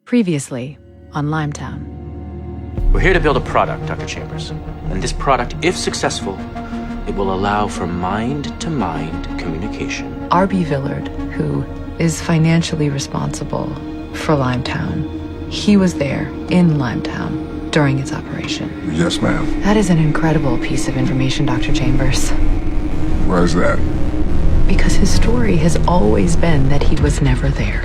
Previously on Limetown. We're here to build a product, Dr. Chambers. And this product, if successful, it will allow for mind-to-mind communication. R.B. Villard, who is financially responsible for Limetown, he was there in Limetown during its operation. Yes, ma'am. That is an incredible piece of information, Dr. Chambers. Why is that? Because his story has always been that he was never there.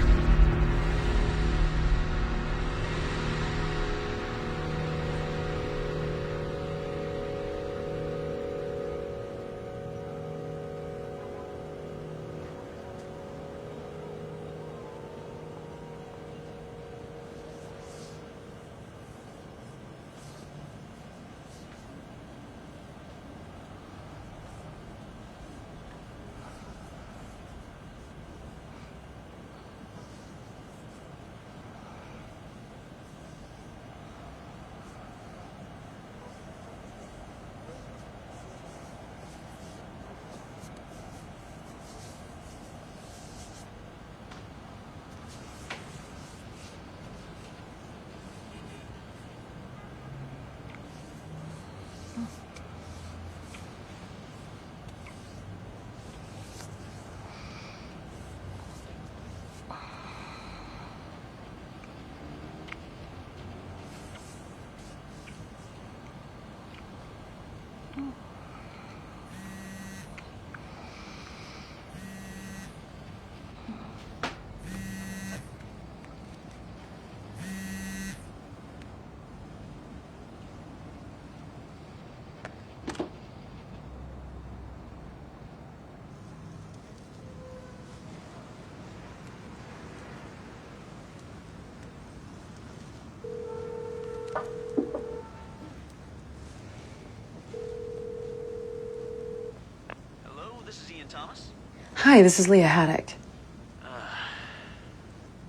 Thomas? Hi, this is Leah Haddock.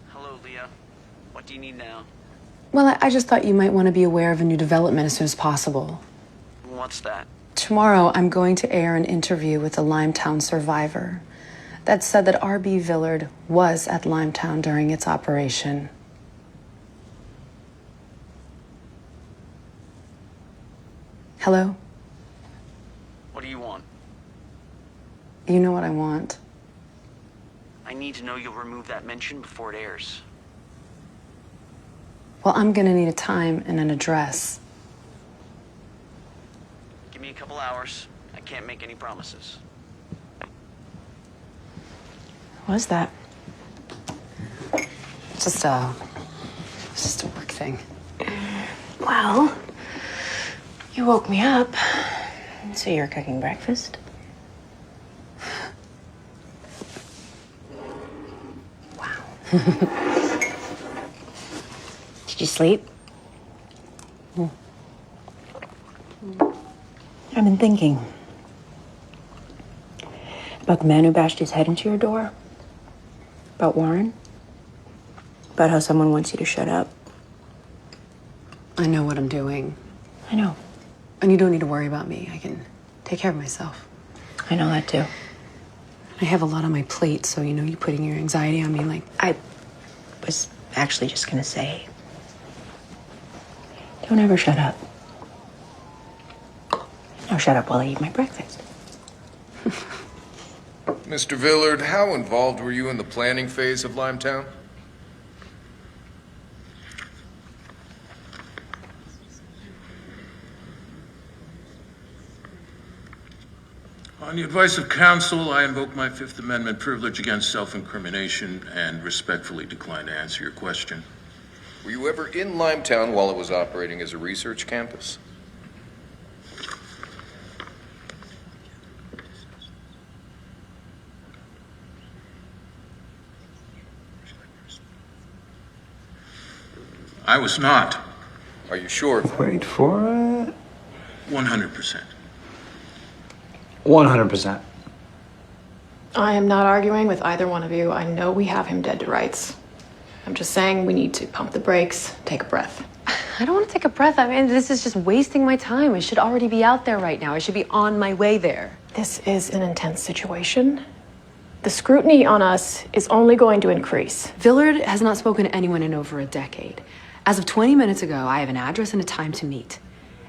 Hello, Leah. What do you need now? Well, I just thought you might want to be aware of a new development as soon as possible. What's that? Tomorrow, I'm going to air an interview with a Limetown survivor that said that R.B. Villard was at Limetown during its operation. Hello? What do you want? You know what I want. I need to know you'll remove that mention before it airs. Well, I'm gonna need a time and an address. Give me a couple hours. I can't make any promises. What is that? It's just a work thing. Well, you woke me up, so you're cooking breakfast? Did you sleep? I've been thinking about the man who bashed his head into your door, about Warren, about how someone wants you to shut up. I know what I'm doing. I know. And you don't need to worry about me. I can take care of myself. I know that too. I have a lot on my plate, so you putting your anxiety on me, like... I was actually just gonna say, don't ever shut up. Now shut up while I eat my breakfast. Mr. Villard, how involved were you in the planning phase of Limetown? On the advice of counsel, I invoke my Fifth Amendment privilege against self-incrimination and respectfully decline to answer your question. Were you ever in Limetown while it was operating as a research campus? I was not. Are you sure of that? Wait for it. 100%. 100%. I am not arguing with either one of you. I know we have him dead to rights. I'm just saying we need to pump the brakes, take a breath. I don't want to take a breath. I mean, this is just wasting my time. I should already be out there right now. I should be on my way there. This is an intense situation, The scrutiny on us is only going to increase. Villard has not spoken to anyone in over a decade. As of 20 minutes ago, I have an address and a time to meet.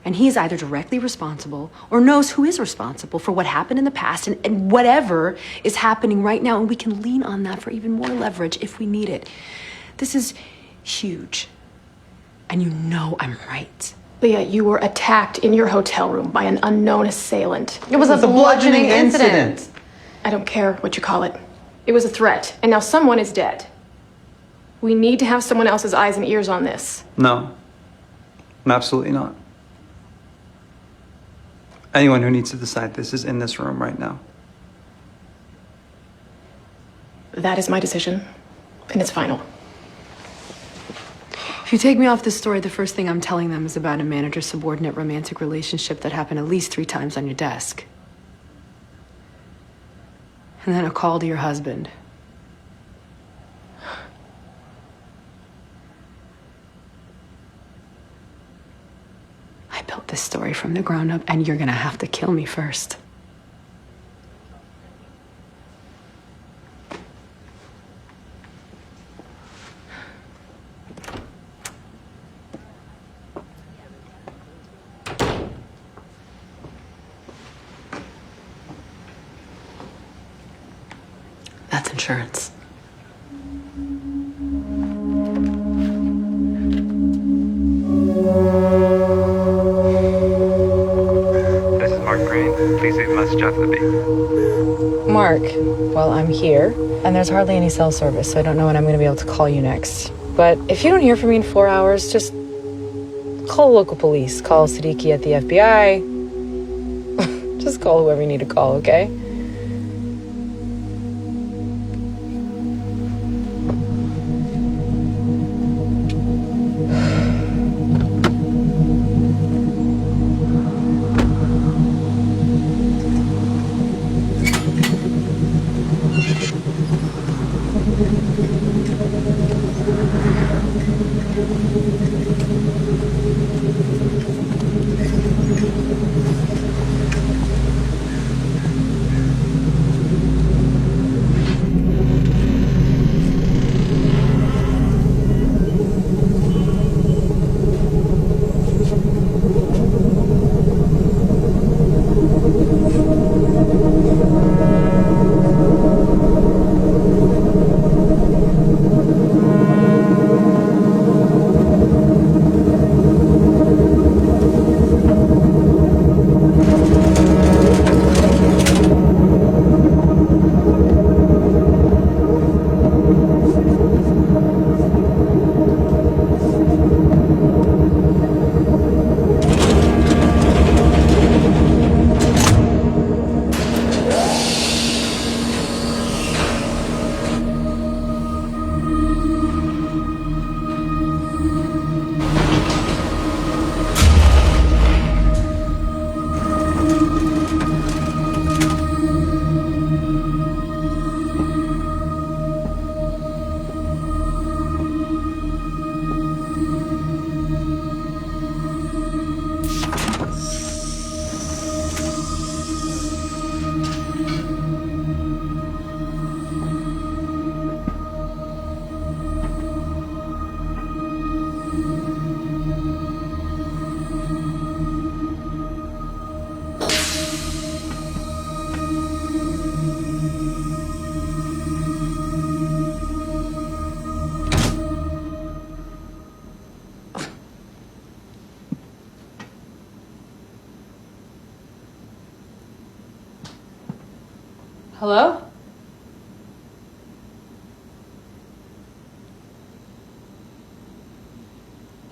And he is either directly responsible or knows who is responsible for what happened in the past and whatever is happening right now. And we can lean on that for even more leverage if we need it. This is huge. And you know I'm right. Leah, you were attacked in your hotel room by an unknown assailant. It was a bludgeoning incident. I don't care what you call it. It was a threat, and now someone is dead. We need to have someone else's eyes and ears on this. No, absolutely not. Anyone who needs to decide this is in this room right now. That is my decision, and it's final. If you take me off this story, the first thing I'm telling them is about a manager-subordinate romantic relationship that happened at least 3 times on your desk. And then a call to your husband. I built this story from the ground up, and you're gonna have to kill me first. That's insurance. This is Mark Green. Please leave a message after the beep. Mark, well, I'm here, and there's hardly any cell service, so I don't know when I'm going to be able to call you next. But if you don't hear from me in 4 hours, just call local police. Call Siddiqui at the FBI. Just call whoever you need to call, okay? Hello?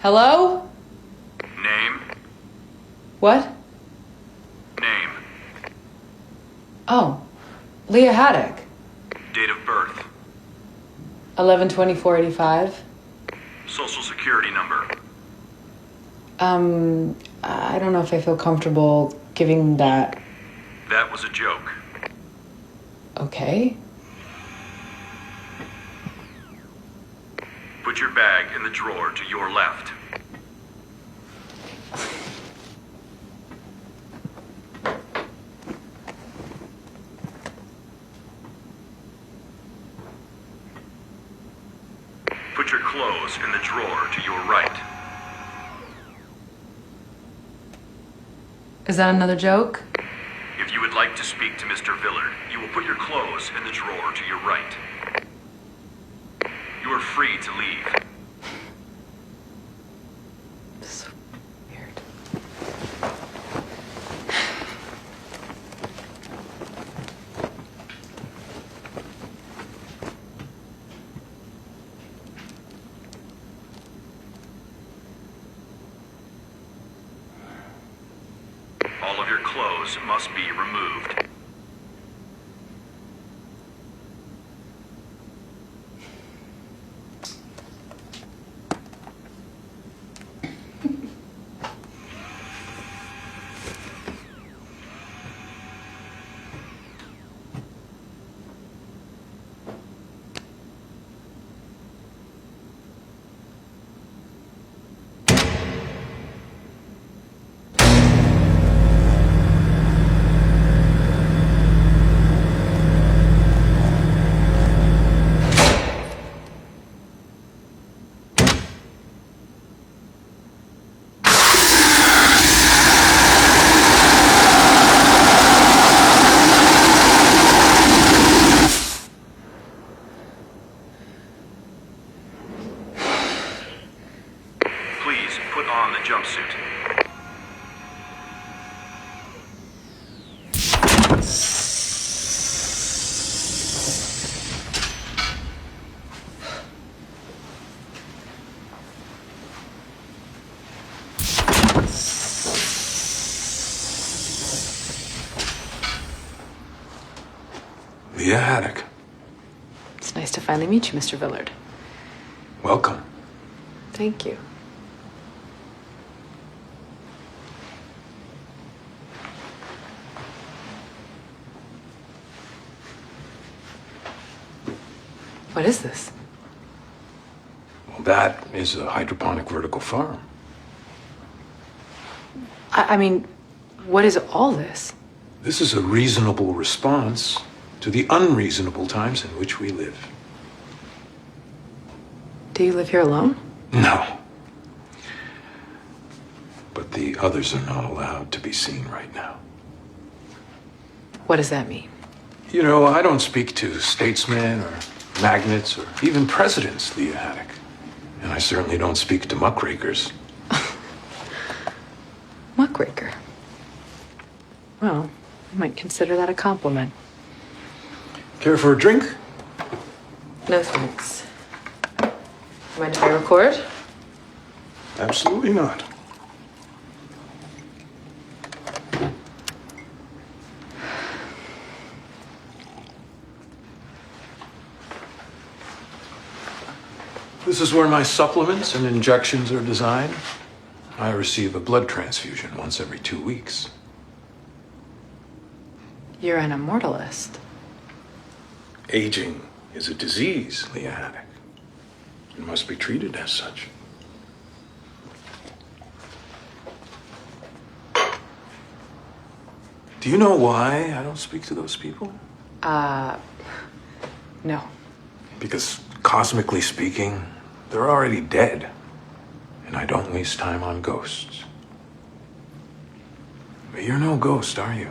Hello? Name? What? Name. Oh, Leah Haddock. Date of birth. 11/24/85. Social security number. I don't know if I feel comfortable giving that. That was a joke. Okay. Put your bag in the drawer to your left. clothes in the drawer to your right. Is that another joke? If you would like to speak to Mr. Villard, you will put your clothes in the drawer to your right. You are free to leave. So weird. All of your clothes must be removed. Please put on the jumpsuit. The attic. It's nice to finally meet you, Mr. Villard. Welcome. Thank you. What is this? Well, that is a hydroponic vertical farm. I mean, what is all this? This is a reasonable response to the unreasonable times in which we live. Do you live here alone? No. But the others are not allowed to be seen right now. What does that mean? You know, I don't speak to statesmen or magnates or even presidents, Leah Haddock. And I certainly don't speak to muckrakers. Muckraker. Well, I might consider that a compliment. Care for a drink? No thanks. Mind if I record? Absolutely not. This is where my supplements and injections are designed. I receive a blood transfusion once every 2 weeks. You're an immortalist. Aging is a disease, Leah Haddock. It must be treated as such. Do you know why I don't speak to those people? No. Because cosmically speaking, they're already dead. And I don't waste time on ghosts. But you're no ghost, are you?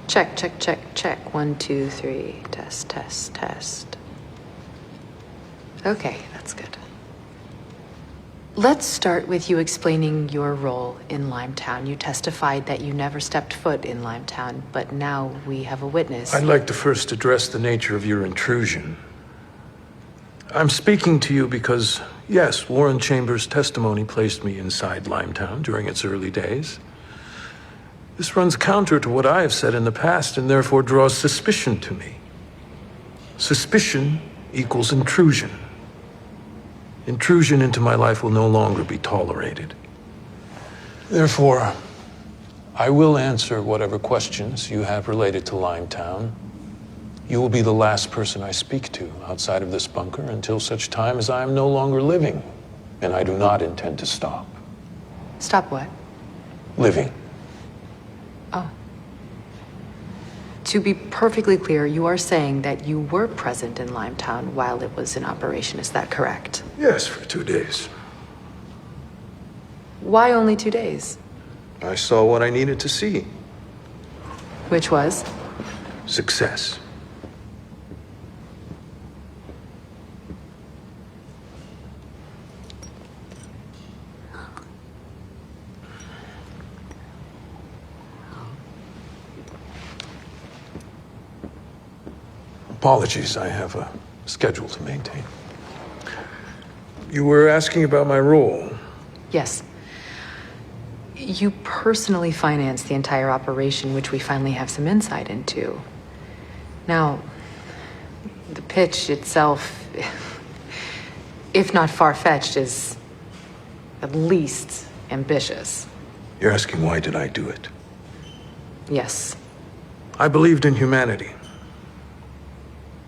Check, check, check, check. 1, 2, 3. Test, test, test. Okay, that's good. Let's start with you explaining your role in Limetown. You testified that you never stepped foot in Limetown, but now we have a witness. I'd like to first address the nature of your intrusion. I'm speaking to you because, yes, Warren Chambers' testimony placed me inside Limetown during its early days. This runs counter to what I have said in the past and therefore draws suspicion to me. Suspicion equals intrusion. Intrusion into my life will no longer be tolerated. Therefore, I will answer whatever questions you have related to Limetown. You will be the last person I speak to outside of this bunker until such time as I am no longer living, and I do not intend to stop. Stop what? Living. Oh. To be perfectly clear, you are saying that you were present in Limetown while it was in operation, is that correct? Yes, for 2 days. Why only 2 days? I saw what I needed to see. Which was? Success. Apologies, I have a schedule to maintain. You were asking about my role. Yes. You personally financed the entire operation, which we finally have some insight into. Now, the pitch itself, if not far-fetched, is at least ambitious. You're asking why did I do it? Yes. I believed in humanity.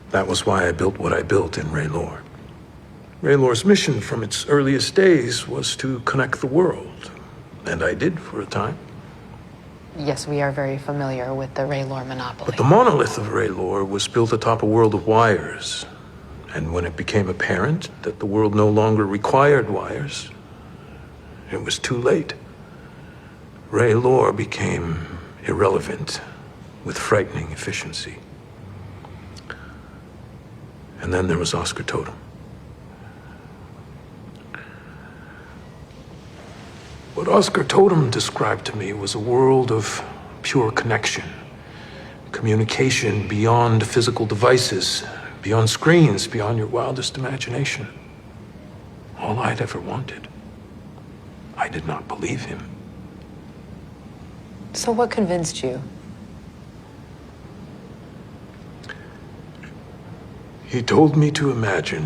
That was why I built what I built in Raylor. Raylor's mission from its earliest days was to connect the world. And I did for a time. Yes, we are very familiar with the Raylor monopoly. But the monolith of Raylor was built atop a world of wires. And when it became apparent that the world no longer required wires, it was too late. Raylor became irrelevant with frightening efficiency. And then there was Oscar Totem. What Oscar Totem described to me was a world of pure connection, communication beyond physical devices, beyond screens, beyond your wildest imagination. All I'd ever wanted. I did not believe him. So what convinced you? He told me to imagine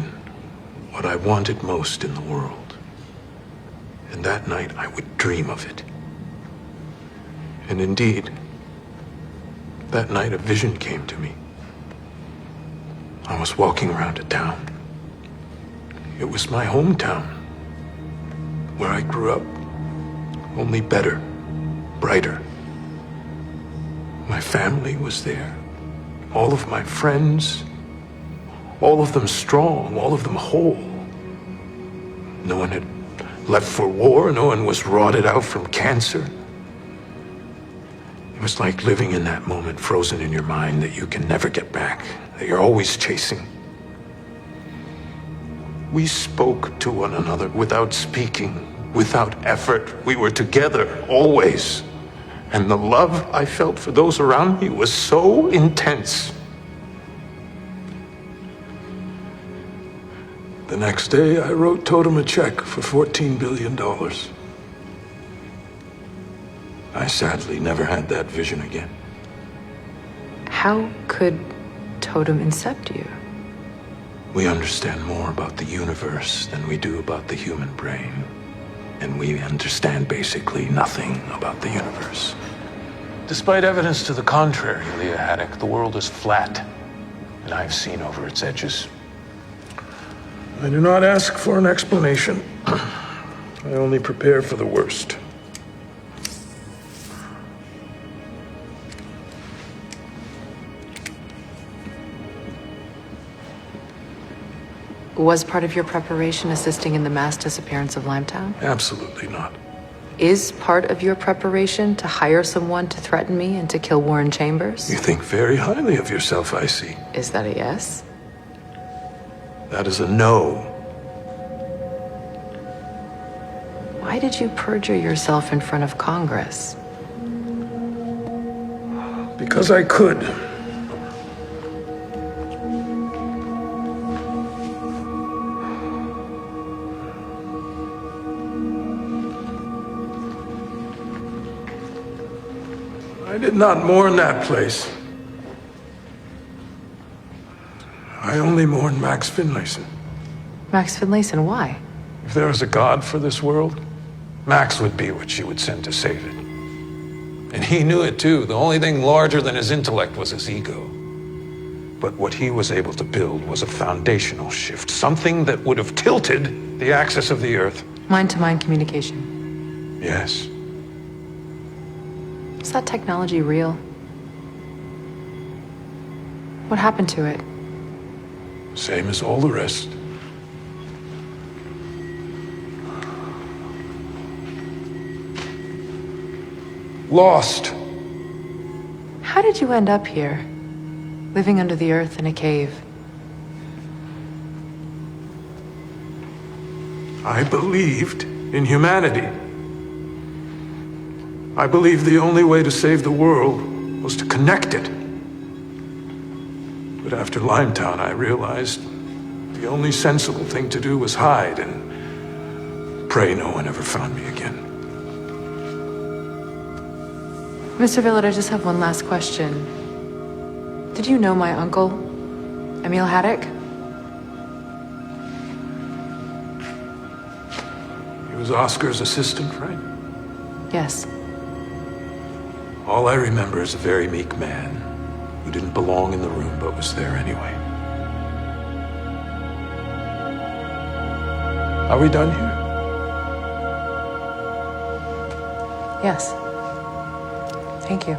what I wanted most in the world. And that night I would dream of it. And indeed, that night a vision came to me. I was walking around a town. It was my hometown, where I grew up, only better, brighter. My family was there, all of my friends, all of them strong, all of them whole. No one had left for war, no one was rotted out from cancer. It was like living in that moment, frozen in your mind, that you can never get back, that you're always chasing. We spoke to one another without speaking, without effort. We were together, always. And the love I felt for those around me was so intense. The next day, I wrote Totem a check for $14 billion. I sadly never had that vision again. How could Totem incept you? We understand more about the universe than we do about the human brain. And we understand basically nothing about the universe. Despite evidence to the contrary, Leah Haddock, the world is flat, and I've seen over its edges. I do not ask for an explanation. I only prepare for the worst. Was part of your preparation assisting in the mass disappearance of Limetown? Absolutely not. Is part of your preparation to hire someone to threaten me and to kill Warren Chambers? You think very highly of yourself, I see. Is that a yes? That is a no. Why did you perjure yourself in front of Congress? Because I could. did not mourn that place. I only mourn Max Finlayson. Max Finlayson, why? If there was a God for this world, Max would be what she would send to save it. And he knew it too. The only thing larger than his intellect was his ego. But what he was able to build was a foundational shift, something that would have tilted the axis of the Earth. Mind-to-mind communication. Yes. Is that technology real? What happened to it? Same as all the rest. Lost. How did you end up here? Living under the earth in a cave? I believed in humanity. I believed the only way to save the world was to connect it. But after Limetown, I realized the only sensible thing to do was hide and pray no one ever found me again. Mr. Villard, I just have one last question. Did you know my uncle, Emil Haddock? He was Oscar's assistant, right? Yes. All I remember is a very meek man who didn't belong in the room but was there anyway. Are we done here? Yes. Thank you.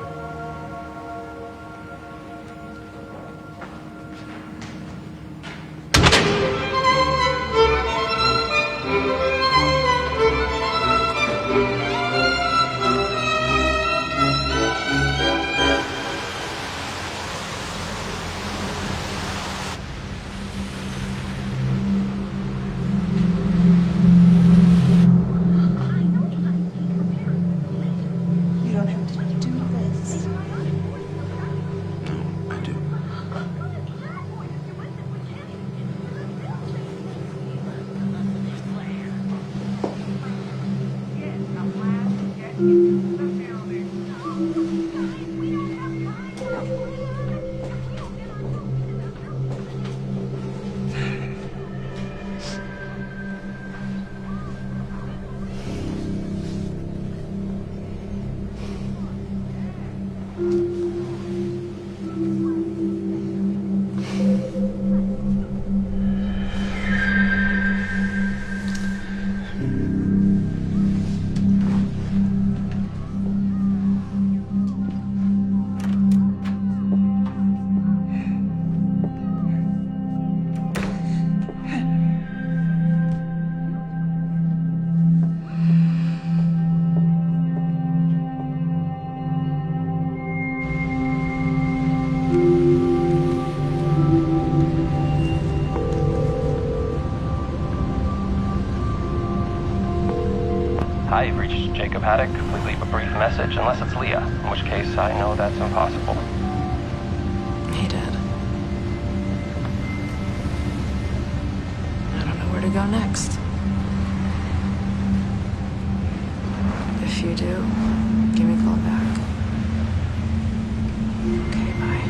Hi, you've reached Jacob Haddock. Please leave a brief message, unless it's Leah, in which case I know that's impossible. Hey, Dad. I don't know where to go next. If you do, give me a call back. Okay, bye.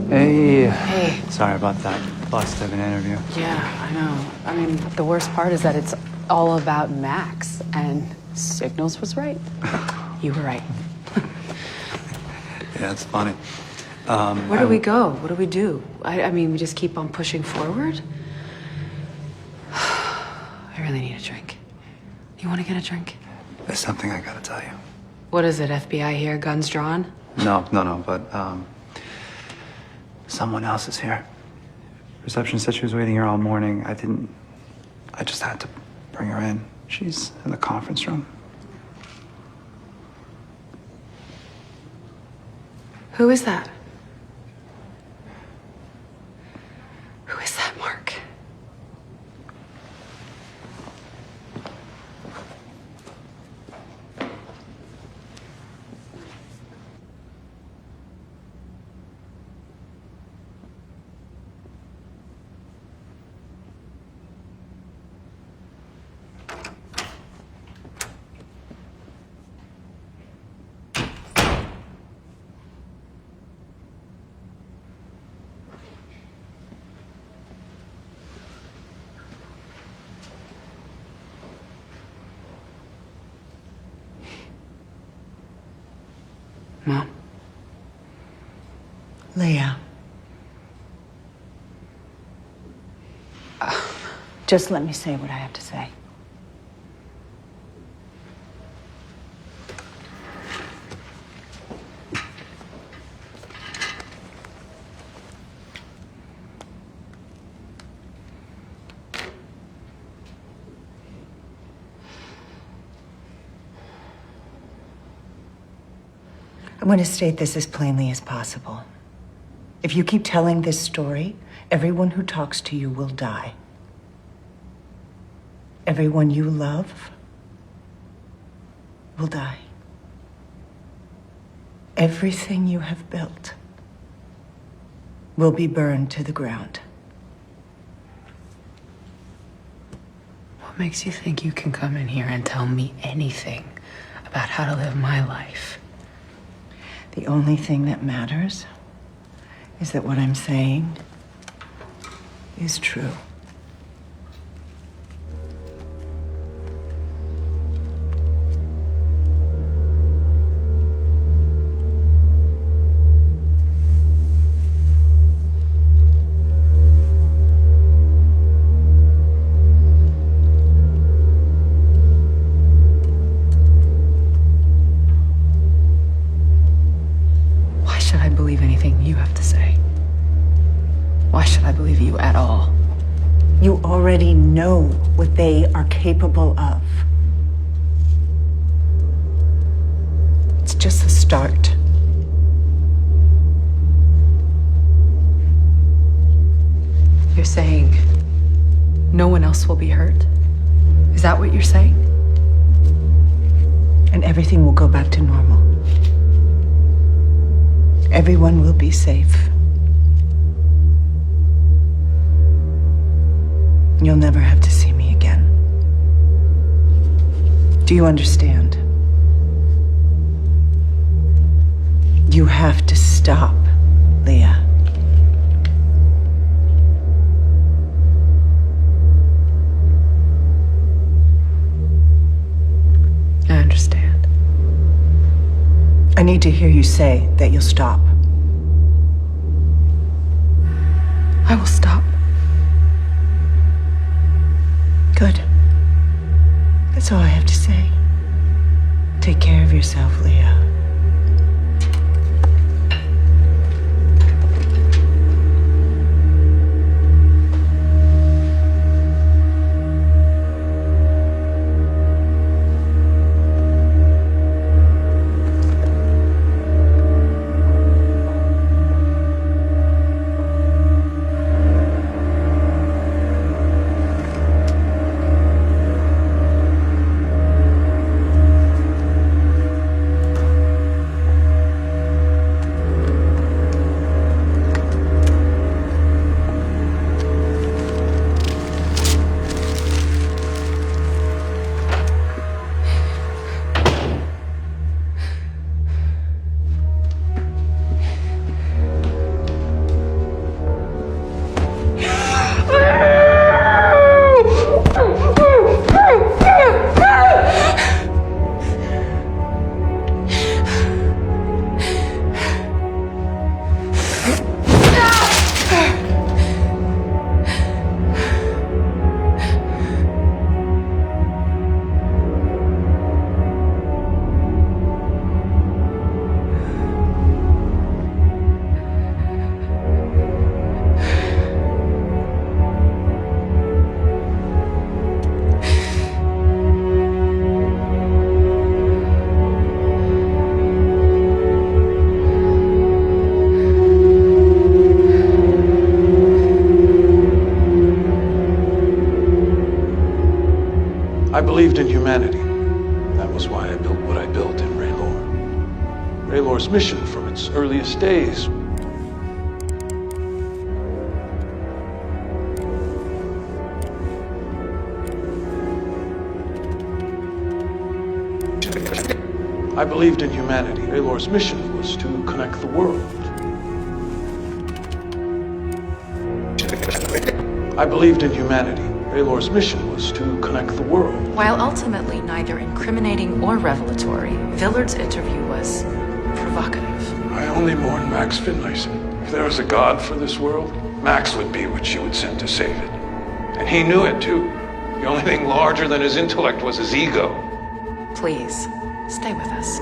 Hey. Hey. Sorry about that bust of an interview. Yeah, I know. I mean, the worst part is that it's all about Max, and Signals was right. You were right. Yeah, it's funny. Where do we go? What do we do? I mean, we just keep on pushing forward? I really need a drink. You want to get a drink? There's something I gotta tell you. What is it, FBI here, guns drawn? No, but someone else is here. Reception said she was waiting here all morning. I just had to bring her in. She's in the conference room. Who is that? Who is that, Mark? Mom? Leah. Just let me say what I have to say. I'm going to state this as plainly as possible. If you keep telling this story, everyone who talks to you will die. Everyone you love will die. Everything you have built will be burned to the ground. What makes you think you can come in here and tell me anything about how to live my life? The only thing that matters is that what I'm saying is true. Believe anything you have to say. Why should I believe you at all? You already know what they are capable of. It's just the start. You're saying no one else will be hurt? Is that what you're saying? And everything will go back to normal. Everyone will be safe. You'll never have to see me again. Do you understand? You have to stop, Leah. I understand. I need to hear you say that you'll stop. I will stop. Good. That's all I have to say. Take care of yourself, Leah. I believed in humanity. That was why I built what I built in Raylor. Raylor's mission from its earliest days I believed in humanity. Raylor's mission was to connect the world. I believed in humanity. Raylor's mission was to connect the world. While ultimately neither incriminating or revelatory, Villard's interview was provocative. provocative. I only mourn Max Finlayson. If there was a God for this world, Max would be what she would send to save it. And he knew it, too. The only thing larger than his intellect was his ego. Please, stay with us.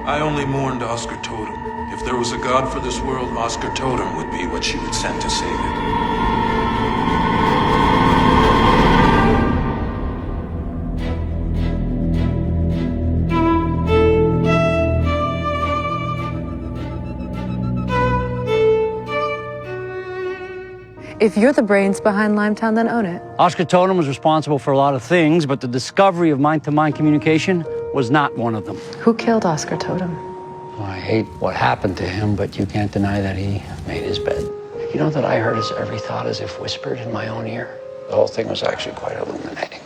I only mourned Oscar Totem. If there was a God for this world, Oscar Totem would be what she would send to save it. If you're the brains behind Limetown, then own it. Oscar Totem was responsible for a lot of things, but the discovery of mind-to-mind communication was not one of them. Who killed Oscar Totem? I hate what happened to him, but you can't deny that he made his bed. You know that I heard his every thought as if whispered in my own ear? The whole thing was actually quite illuminating.